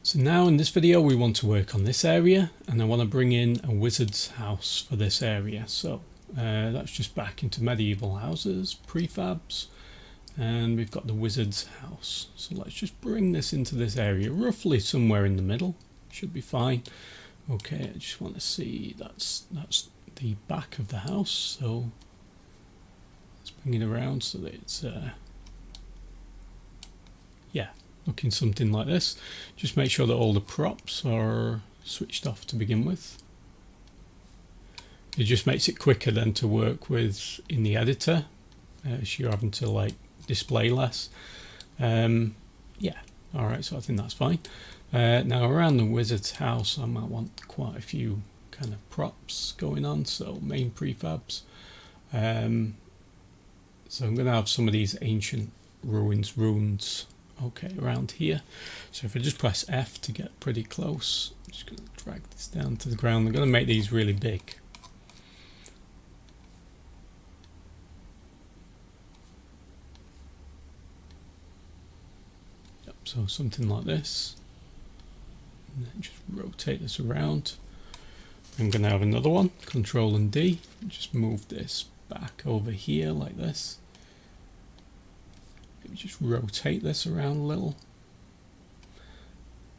So now in this video we want to work on this area, and I want to bring in a wizard's house for this area. So that's just back into medieval houses, prefabs, and we've got the wizard's house. So let's just bring this into this area, roughly somewhere in the middle. Should be fine. Okay, I just want to see that's the back of the house, so let's bring it around so that it's yeah, looking something like this. Just make sure that all the props are switched off to begin with. It just makes it quicker then to work with in the editor, so you're having to like display less. Yeah, alright, so I think that's fine. Now around the wizard's house I might want quite a few kind of props going on, so main prefabs. So I'm going to have some of these ancient ruins okay around here. So if I just press F to get pretty close, I'm just going to drag this down to the ground. I'm going to make these really big. Yep, so something like this. And then just rotate this around. I'm going to have another one, Control and D, just move this back over here like this. Just rotate this around a little,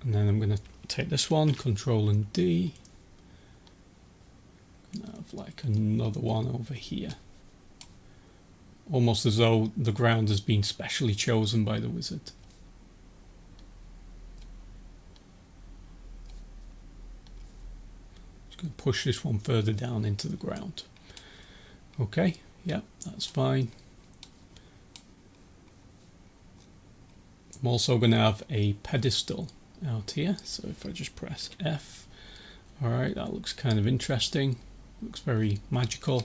and then I'm going to take this one, Control and D, and have like another one over here, almost as though the ground has been specially chosen by the wizard. Just going to push this one further down into the ground. Okay, yeah, that's fine. I'm also going to have a pedestal out here, so if I just press F, alright, that looks kind of interesting, looks very magical.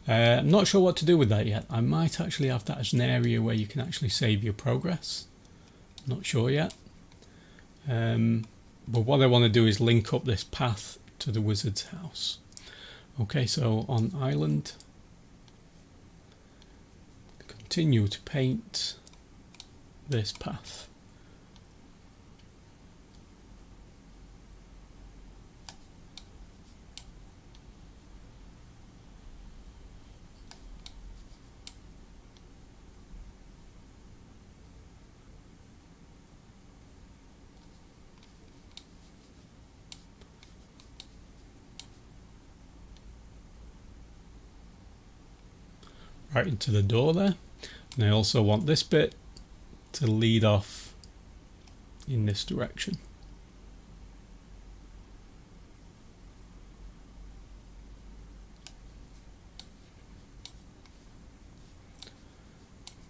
I'm not sure what to do with that yet. I might actually have that as an area where you can actually save your progress, not sure yet. But what I want to do is link up this path to the wizard's house. Okay, so on island, continue to paint this path. Right into the door there, and I also want this bit to lead off in this direction.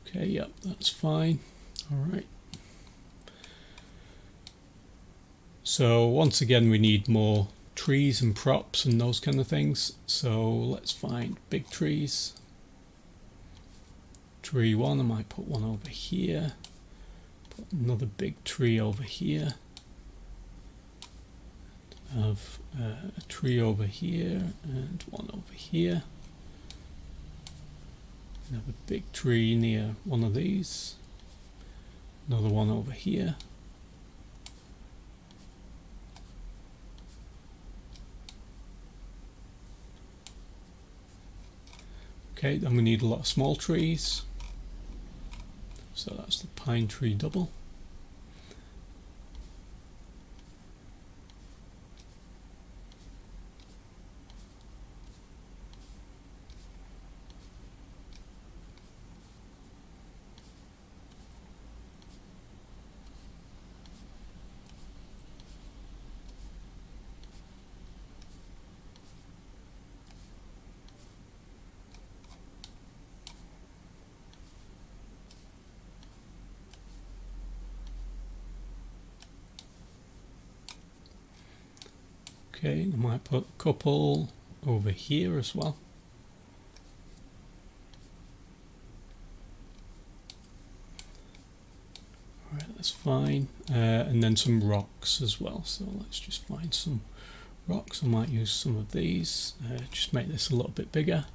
Okay, yep, that's fine. All right. So once again, we need more trees and props and those kind of things. So let's find big trees. Tree one, I might put one over here. Put another big tree over here. Have a tree over here and one over here. And have a big tree near one of these. Another one over here. Okay, then we need a lot of small trees. So that's the pine tree double. Okay, I might put a couple over here as well. Alright, that's fine. And then some rocks as well. So let's just find some rocks. I might use some of these. Just make this a little bit bigger.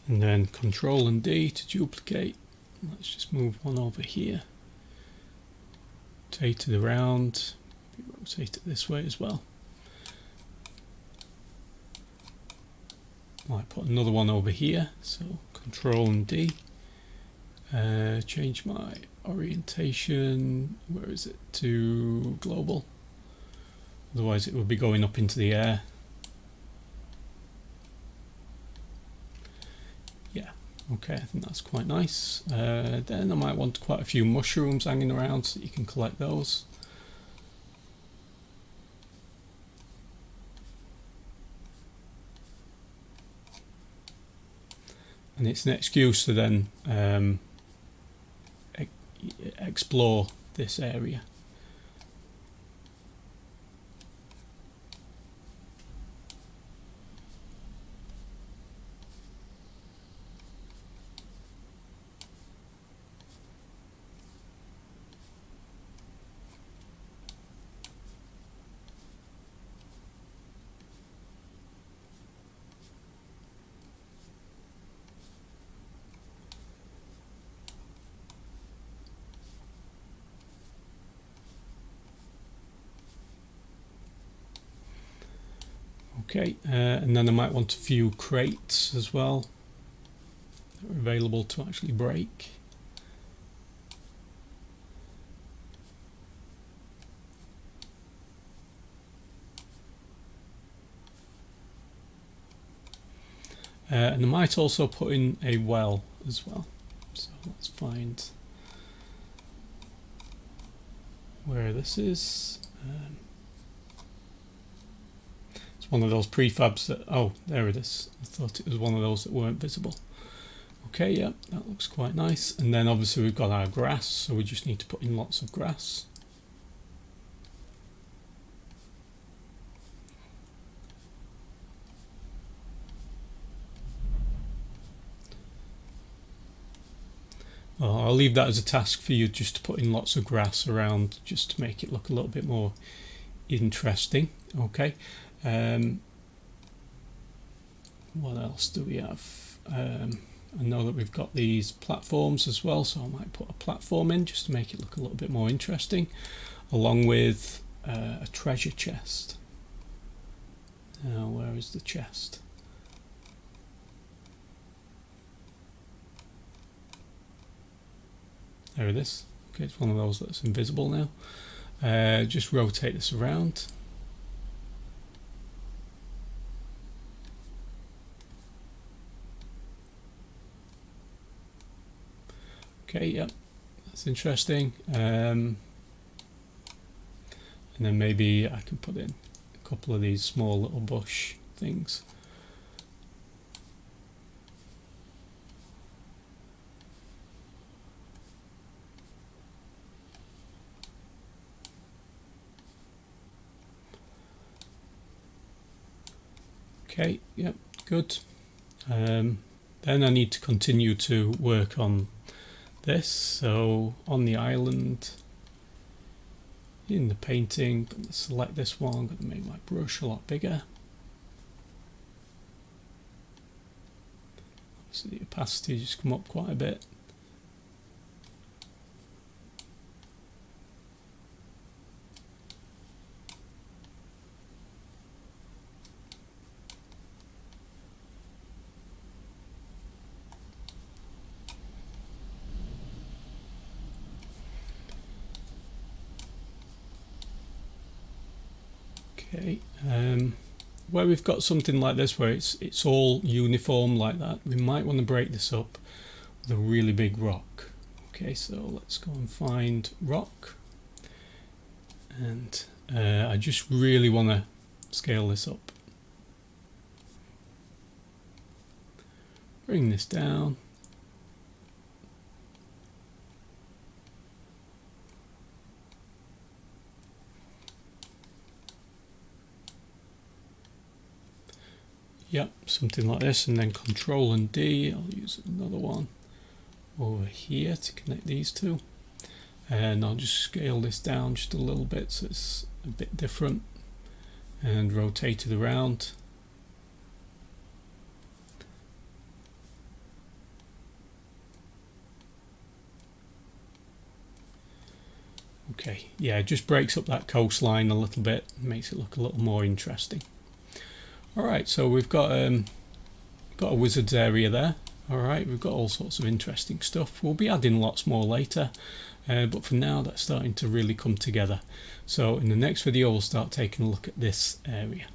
and then Control and D to duplicate, let's just move one over here, rotate it around, rotate it this way as well. Might put another one over here, so Control and D. Change my orientation, where is it, to global, otherwise it will be going up into the air. Yeah, okay, I think that's quite nice. Then I might want quite a few mushrooms hanging around so you can collect those. And it's an excuse to then explore this area. Okay, and then I might want a few crates as well that are available to actually break. And I might also put in a well as well. So let's find where this is. It's one of those prefabs that, oh, there it is. I thought it was one of those that weren't visible. Okay, yeah, that looks quite nice. And then obviously we've got our grass, so we just need to put in lots of grass. Well, I'll leave that as a task for you, just to put in lots of grass around, just to make it look a little bit more interesting. Okay. What else do we have? I know that we've got these platforms as well, so I might put a platform in just to make it look a little bit more interesting, along with a treasure chest. Now, where is the chest? There it is. Okay, it's one of those that's invisible now. Just rotate this around. Okay, yep, that's interesting. And then maybe I can put in a couple of these small little bush things. Okay, yep, good. Then I need to continue to work on this. So on the island, in the painting, I'm going to select this one. I'm going to make my brush a lot bigger. So the opacity just come up quite a bit. Okay, where we've got something like this where it's all uniform like that, we might want to break this up with a really big rock. Okay, so let's go and find rock, and I just really want to scale this up. Bring this down. Yep, something like this, and then Control and D. I'll use another one over here to connect these two, and I'll just scale this down just a little bit so it's a bit different, and rotate it around. Okay, yeah, it just breaks up that coastline a little bit, makes it look a little more interesting. Alright, so we've got a wizard's area there. Alright, we've got all sorts of interesting stuff. We'll be adding lots more later, but for now that's starting to really come together. So in the next video we'll start taking a look at this area.